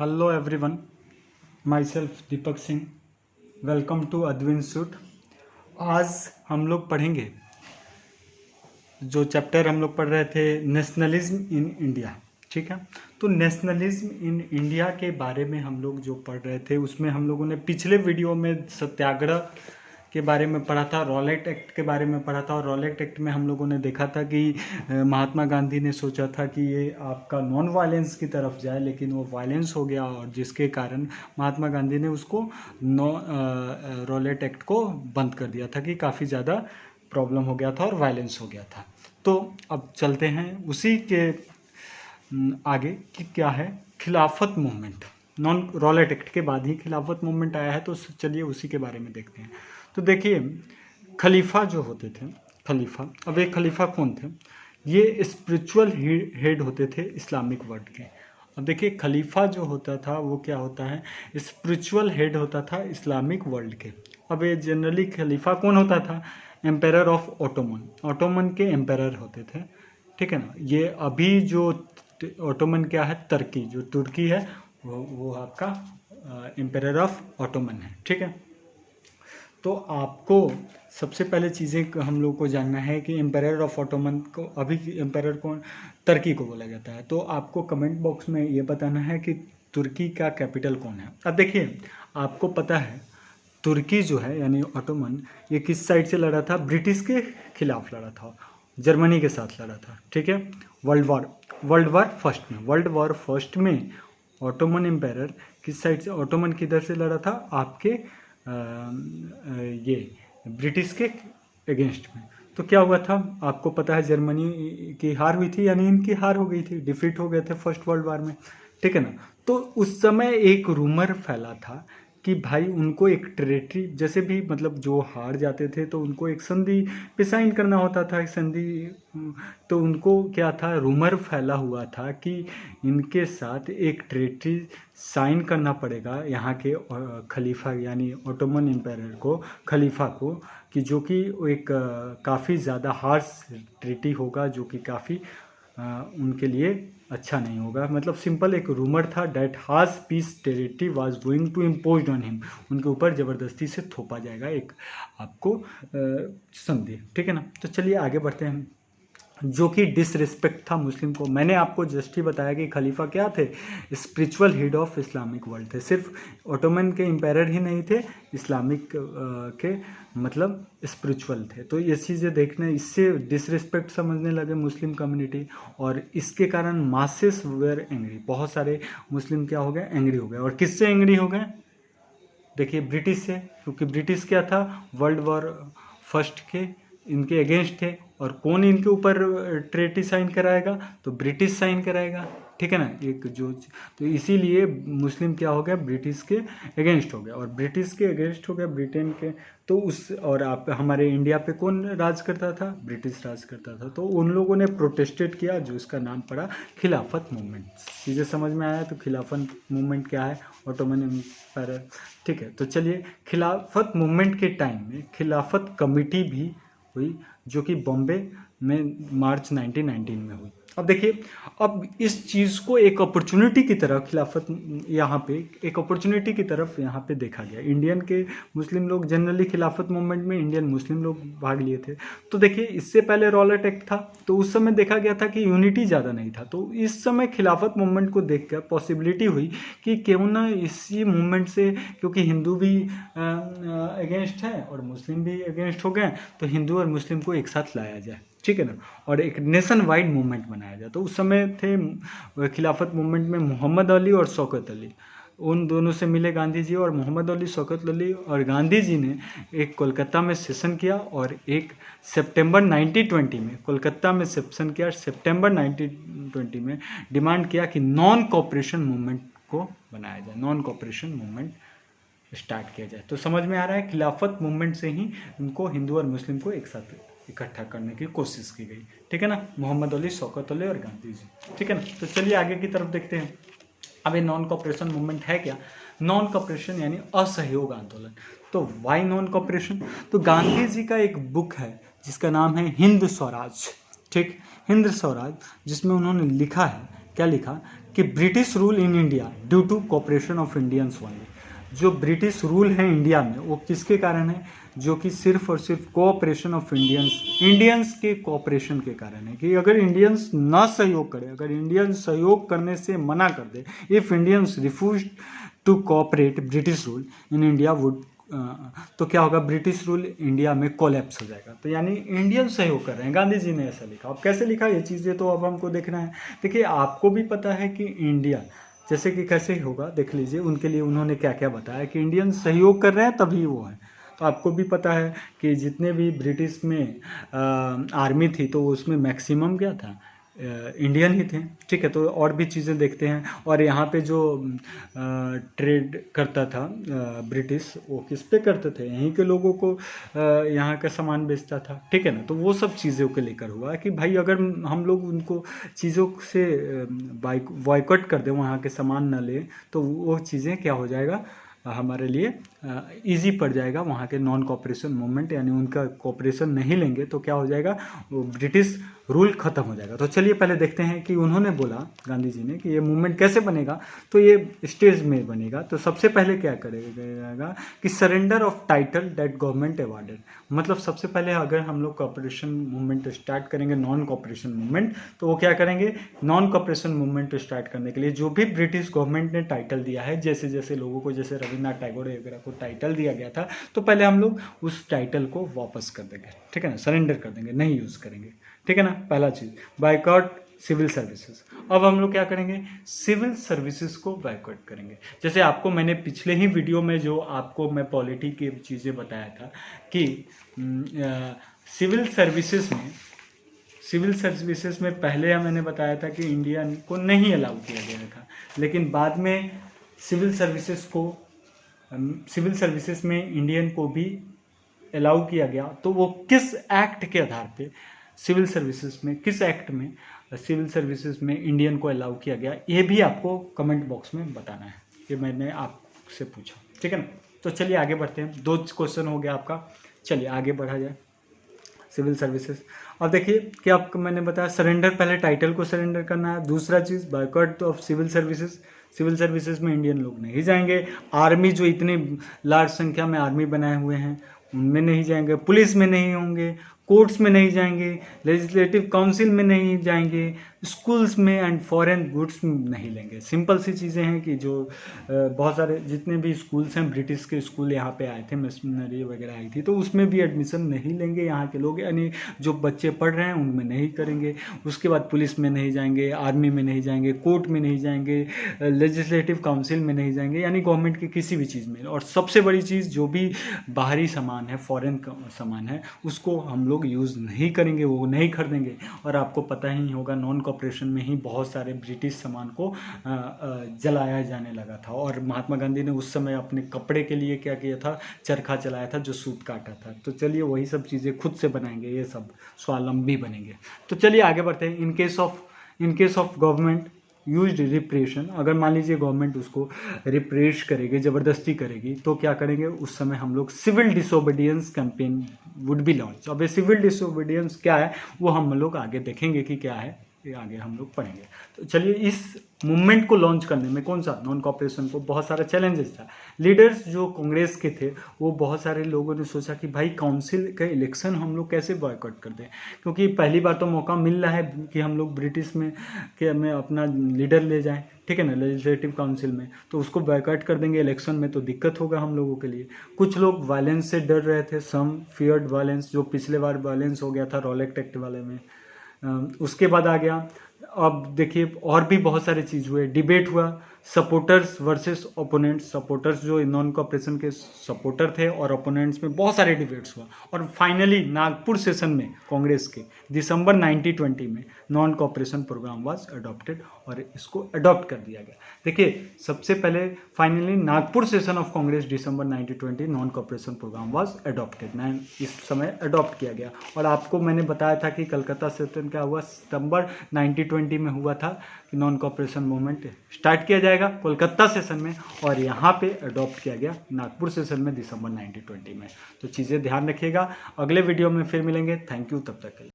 Hello everyone, my self Deepak Singh. Welcome to अद्विन सूट। आज हम लोग पढ़ेंगे जो चैप्टर हम लोग पढ़ रहे थे, नेशनलिज्म इन इंडिया। ठीक है, तो नेशनलिज्म इन इंडिया के बारे में हम लोग जो पढ़ रहे थे उसमें हम लोगों ने पिछले वीडियो में सत्याग्रह के बारे में पढ़ा था, रॉलेट एक्ट के बारे में पढ़ा था। और रॉलेट एक्ट में हम लोगों ने देखा था कि महात्मा गांधी ने सोचा था कि ये आपका नॉन वायलेंस की तरफ जाए, लेकिन वो वायलेंस हो गया और जिसके कारण महात्मा गांधी ने उसको रॉलेट एक्ट को बंद कर दिया था कि काफ़ी ज़्यादा प्रॉब्लम हो गया था और वायलेंस हो गया था। तो अब चलते हैं उसी के आगे कि क्या है खिलाफत मूवमेंट। नॉन रॉलेट एक्ट के बाद ही खिलाफत मूवमेंट आया है, तो चलिए उसी के बारे में देखते हैं। तो देखिए, खलीफा जो होते थे, खलीफा, अब एक खलीफा कौन थे? ये स्पिरिचुअल हेड होते थे इस्लामिक वर्ल्ड के। अब देखिए, खलीफा जो होता था वो क्या होता है? स्पिरिचुअल हेड होता था इस्लामिक वर्ल्ड के। अब ये जनरली खलीफा कौन होता था? एम्पायर ऑफ ओटोमन, ओटोमन के एम्पायर होते थे। ठीक है ना। ये अभी जो ओटोमन क्या है, तुर्की, जो तुर्की है वो आपका एम्पायर ऑफ ओटोमन है। ठीक है, तो आपको सबसे पहले चीज़ें हम लोग को जानना है कि एम्पायर ऑफ ओटोमन को, अभी एम्पायर कौन, तुर्की को बोला जाता है। तो आपको कमेंट बॉक्स में ये बताना है कि तुर्की का कैपिटल कौन है। अब देखिए, आपको पता है तुर्की जो है यानी ओटोमन, ये किस साइड से लड़ा था? ब्रिटिश के खिलाफ लड़ा था, जर्मनी के साथ लड़ा था। ठीक है, वर्ल्ड वॉर फर्स्ट में ओटोमन एम्पायर किस साइड से, ओटोमन किधर से लड़ा था? आपके ये ब्रिटिश के अगेंस्ट में। तो क्या हुआ था आपको पता है? जर्मनी की हार हुई थी, यानी इनकी हार हो गई थी, डिफीट हो गए थे फर्स्ट वर्ल्ड वॉर में। ठीक है ना। तो उस समय एक रूमर फैला था कि भाई उनको एक टेरिटरी, जैसे भी मतलब जो हार जाते थे तो उनको एक संधि पे साइन करना होता था, एक संधि। तो उनको क्या था, रूमर फैला हुआ था कि इनके साथ एक टेरिटरी साइन करना पड़ेगा यहाँ के खलीफा यानी ओटोमन एम्पायर को, खलीफा को, कि जो कि एक काफ़ी ज़्यादा हार्श ट्रीटी होगा, जो कि काफ़ी उनके लिए अच्छा नहीं होगा। मतलब सिंपल एक रूमर था, that has peace territory was going to impose on him, उनके ऊपर ज़बरदस्ती से थोपा जाएगा एक आपको संधि। ठीक है ना। तो चलिए आगे बढ़ते हैं, जो कि डिसरिस्पेक्ट था मुस्लिम को। मैंने आपको जस्ट ही बताया कि खलीफा क्या थे? Spiritual head of Islamic world थे। सिर्फ ओटोमन के एम्पायर ही नहीं थे, इस्लामिक के मतलब स्पिरिचुअल थे। तो ये चीज़ें देखने, इससे डिसरिस्पेक्ट समझने लगे मुस्लिम कम्युनिटी, और इसके कारण मासेस वेयर एंग्री, बहुत सारे मुस्लिम क्या हो गए? एंग्री हो गए। और किससे एंग्री हो गए? देखिए, ब्रिटिश से, क्योंकि ब्रिटिश क्या था, वर्ल्ड वॉर फर्स्ट के इनके अगेंस्ट थे। और कौन इनके ऊपर ट्रेटी साइन कराएगा? तो ब्रिटिश साइन कराएगा। ठीक है ना। एक जो, तो इसीलिए मुस्लिम क्या हो गया? ब्रिटिश के अगेंस्ट हो गया, और ब्रिटिश के अगेंस्ट हो गया, ब्रिटेन के। तो उस, और आप हमारे इंडिया पे कौन राज करता था? ब्रिटिश राज करता था। तो उन लोगों ने प्रोटेस्टेड किया, जो इसका नाम पड़ा खिलाफत मूवमेंट। चीज़ें समझ में आया? तो खिलाफत मूवमेंट क्या है? Ottoman Empire. ठीक है, तो चलिए, खिलाफत मूवमेंट के टाइम में खिलाफत कमेटी भी हुई, जो कि बॉम्बे में मार्च 1919 में हुई। अब देखिए, अब इस चीज़ को एक अपॉर्चुनिटी की तरह खिलाफत यहाँ पे एक अपॉर्चुनिटी की तरफ यहाँ पे देखा गया। इंडियन के मुस्लिम लोग, जनरली खिलाफत मूवमेंट में इंडियन मुस्लिम लोग भाग लिए थे। तो देखिए, इससे पहले रॉलेट एक्ट था, तो उस समय देखा गया था कि यूनिटी ज़्यादा नहीं था। तो इस समय खिलाफत मूवमेंट को देख कर पॉसिबिलिटी हुई कि क्यों ना इसी मूवमेंट से, क्योंकि हिंदू भी अगेंस्ट है और मुस्लिम भी अगेंस्ट हो गए, तो हिंदू और मुस्लिम को एक साथ लाया जाए। ठीक है ना, और एक नेशन वाइड मूवमेंट बनाया जाए। तो उस समय थे खिलाफत मूवमेंट में मोहम्मद अली और शौकत अली, उन दोनों से मिले गांधी जी। और मोहम्मद अली, शौकत अली और गांधी जी ने एक कोलकाता में सेशन किया, और एक सितंबर 1920 में कोलकाता में सेशन किया। सितंबर 1920 में डिमांड किया कि नॉन कोऑपरेशन मूवमेंट को बनाया जाए, नॉन कोऑपरेशन मूवमेंट स्टार्ट किया जाए। तो समझ में आ रहा है, खिलाफत मूवमेंट से ही उनको, हिंदू और मुस्लिम को एक साथ इकट्ठा करने की कोशिश की गई। ठीक है ना, मोहम्मद अली, शौकत अली और गांधी जी। ठीक है ना। तो चलिए आगे की तरफ देखते हैं। अब ये नॉन कोऑपरेशन मूवमेंट है क्या? नॉन कोऑपरेशन यानी असहयोग आंदोलन। तो वाई नॉन कोऑपरेशन? तो गांधी जी का एक बुक है जिसका नाम है हिंद स्वराज। ठीक, हिंद स्वराज, जिसमें उन्होंने लिखा है, क्या लिखा कि British rule in India due to cooperation of Indians only. जो ब्रिटिश रूल है इंडिया में वो किसके कारण है, जो कि सिर्फ और सिर्फ कोऑपरेशन ऑफ इंडियंस के कोऑपरेशन के कारण है। कि अगर इंडियंस ना सहयोग करे, अगर इंडियंस सहयोग करने से मना कर दे, if Indians refuse to cooperate British rule in India would, तो क्या होगा, ब्रिटिश रूल इंडिया में कोलैप्स हो जाएगा। तो यानी इंडियन सहयोग कर रहे हैं, गांधी जी ने ऐसा लिखा। अब कैसे लिखा ये चीज़ें तो अब हमको देखना है। देखिए आपको भी पता है कि इंडिया जैसे कि कैसे होगा देख लीजिए, उनके लिए उन्होंने क्या क्या बताया कि इंडियन सहयोग कर रहे हैं तभी वो है। तो आपको भी पता है कि जितने भी ब्रिटिश में आर्मी थी तो उसमें मैक्सिमम क्या था, इंडियन ही थे। ठीक है, तो और भी चीज़ें देखते हैं। और यहाँ पे जो ट्रेड करता था ब्रिटिश, वो किस पे करते थे, यहीं के लोगों को यहाँ का सामान बेचता था। ठीक है ना, तो वो सब चीज़ों के लेकर हुआ कि भाई अगर हम लोग उनको चीज़ों से बॉयकॉट कर दें, वहाँ के सामान न लें, तो वो चीज़ें क्या हो जाएगा, हमारे लिए इजी पड़ जाएगा। वहाँ के नॉन कोऑपरेशन मूवमेंट यानी उनका कोऑपरेशन नहीं लेंगे तो क्या हो जाएगा, वो ब्रिटिश रूल ख़त्म हो जाएगा। तो चलिए पहले देखते हैं कि उन्होंने बोला, गांधी जी ने, कि ये मूवमेंट कैसे बनेगा। तो ये स्टेज में बनेगा। तो सबसे पहले क्या करेगा कि surrender of title that government awarded. मतलब सबसे पहले अगर हम लोग कोऑपरेशन मूवमेंट स्टार्ट करेंगे, नॉन कोऑपरेशन मूवमेंट, तो वो क्या करेंगे, नॉन कोऑपरेशन मूवमेंट स्टार्ट करने के लिए जो भी ब्रिटिश गवर्नमेंट ने टाइटल दिया है, जैसे जैसे लोगों को, जैसे रविन्द्रनाथ टैगोर वगैरह को टाइटल दिया गया था, तो पहले हम लोग उस टाइटल को वापस कर देंगे। ठीक है ना, सरेंडर कर देंगे, नहीं यूज़ करेंगे। ठीक है ना, पहला चीज़। Boycott civil services. अब हम लोग क्या करेंगे, सिविल सर्विसेज को बाइकआउट करेंगे। जैसे आपको मैंने पिछले ही वीडियो में जो आपको मैं पॉलिटी की चीज़ें बताया था कि सिविल सर्विसेज में पहले मैंने बताया था कि इंडिया को नहीं अलाउ किया गया था, लेकिन बाद में सिविल सर्विसेज में इंडियन को भी अलाउ किया गया। तो वो किस एक्ट के आधार पे सिविल सर्विसेज में, किस एक्ट में सिविल सर्विसेज में इंडियन को अलाउ किया गया, ये भी आपको कमेंट बॉक्स में बताना है। ये मैंने आपसे पूछा। ठीक है ना, तो चलिए आगे बढ़ते हैं। 2 क्वेश्चन हो गया आपका, चलिए आगे बढ़ा जाए। सिविल सर्विसेज, अब देखिए क्या आपको मैंने बताया, सरेंडर, पहले टाइटल को सरेंडर करना है। दूसरा चीज़ बाइकआउट ऑफ सिविल सर्विसेज में इंडियन लोग नहीं जाएंगे। आर्मी, जो इतनी लार्ज संख्या में आर्मी बनाए हुए हैं, उनमें नहीं जाएंगे। पुलिस में नहीं होंगे, कोर्ट्स में नहीं जाएंगे, लेजिस्लेटिव काउंसिल में नहीं जाएंगे, स्कूल्स में एंड फॉरेन गुड्स नहीं लेंगे। सिंपल सी चीज़ें हैं कि जो बहुत सारे जितने भी स्कूल्स हैं, ब्रिटिश के स्कूल यहाँ पे आए थे, मिशनरी वगैरह आई थी, तो उसमें भी एडमिशन नहीं लेंगे यहाँ के लोग, यानी जो बच्चे पढ़ रहे हैं उनमें नहीं करेंगे। उसके बाद पुलिस में नहीं जाएंगे, आर्मी में नहीं जाएंगे, कोर्ट में नहीं जाएंगे, लेजिस्लेटिव काउंसिल में नहीं जाएंगे, यानी गवर्नमेंट की किसी भी चीज़ में। और सबसे बड़ी चीज़, जो भी बाहरी सामान है, फॉरेन सामान है, उसको हम लोग यूज़ नहीं करेंगे, वो नहीं खरीदेंगे। और आपको पता ही होगा, नॉन कोऑपरेशन में ही बहुत सारे ब्रिटिश सामान को जलाया जाने लगा था। और महात्मा गांधी ने उस समय अपने कपड़े के लिए क्या किया था, चरखा चलाया था, जो सूत काटा था। तो चलिए वही सब चीज़ें खुद से बनाएंगे, ये सब स्वावलंबी बनेंगे। तो चलिए आगे बढ़ते हैं। In case of government used repression, अगर मान लीजिए गवर्नमेंट उसको रिप्रेश करेगी, ज़बरदस्ती करेगी, तो क्या करेंगे, उस समय हम लोग civil disobedience campaign would be launch. अब ये सिविल डिसोबीडियंस क्या है, वो हम लोग आगे देखेंगे कि क्या है, ये आगे हम लोग पढ़ेंगे। तो चलिए, इस मूवमेंट को लॉन्च करने में, कौन सा, नॉन कोऑपरेशन को, बहुत सारा चैलेंजेस था। लीडर्स जो कांग्रेस के थे, वो बहुत सारे लोगों ने सोचा कि भाई काउंसिल का इलेक्शन हम लोग कैसे बॉयकॉट कर दें, क्योंकि पहली बार तो मौका मिल रहा है कि हम लोग ब्रिटिश में अपना लीडर ले जाएं। ठीक है ना, लेजिस्लेटिव काउंसिल में, तो उसको बॉयकॉट कर देंगे इलेक्शन में, तो दिक्कत होगा हम लोगों के लिए। कुछ लोग वायलेंस से डर रहे थे, सम फियर्ड वायलेंस, जो पिछले बार वायलेंस हो गया था रॉलेट एक्ट वाले में। उसके बाद आ गया, अब देखिए और भी बहुत सारे चीज़ हुए, डिबेट हुआ, सपोर्टर्स वर्सेस ओपोनेंट्स। सपोर्टर्स जो नॉन कोऑपरेशन के सपोर्टर थे और ओपोनेंट्स में बहुत सारे डिबेट्स हुआ। और फाइनली नागपुर सेशन में कांग्रेस के दिसंबर 1920 में non cooperation programme was adopted, और इसको अडॉप्ट कर दिया गया। देखिए सबसे पहले finally Nagpur session of Congress दिसंबर 1920 non cooperation programme was adopted, इस समय अडॉप्ट किया गया। और आपको मैंने बताया था कि कलकत्ता सेशन क्या हुआ, सितंबर 1920 में हुआ था कि नॉन कोऑपरेशन मूवमेंट स्टार्ट किया जाएगा कोलकाता सेशन में, और यहाँ पे अडॉप्ट किया गया नागपुर सेशन में दिसंबर 1920 में। तो चीज़ें ध्यान रखिएगा। अगले वीडियो में फिर मिलेंगे। थैंक यू, तब तक के लिए।